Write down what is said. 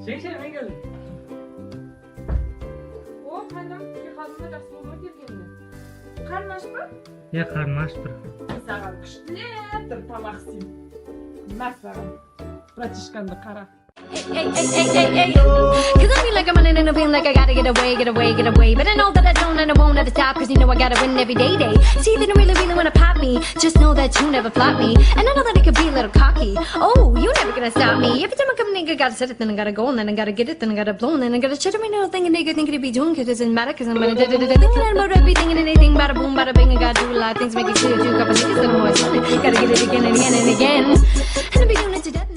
Şey ben geldim. O kaynak yıkadığında жақсы болмай келгенде. Karnın aç mı? Ya karnım aç bir. Саған күштілеп тамақ істеймін. Мына саған. Братишкамды қара. Cause I feel like I'm running in a pain, like I gotta get away, get away, get away. But I know that I don't and I won't ever stop, cause you know I gotta win every day. See, they don't really wanna pop me, just know that you never flop me. And I know that it could be a little cocky. Oh, you never gonna stop me. Every time I come, nigga, gotta set it, then I gotta go, and then I gotta get it, then I gotta blow, and then I gotta shut every little thing a nigga think it'd be doing, cause it doesn't matter, cause I'm gonna thinking about everything and anything, bada boom, bada bing. I gotta do a lot of things, make it clear to a couple niggas that I'm always running. Gotta get it again and again and again. And I be doing it to death.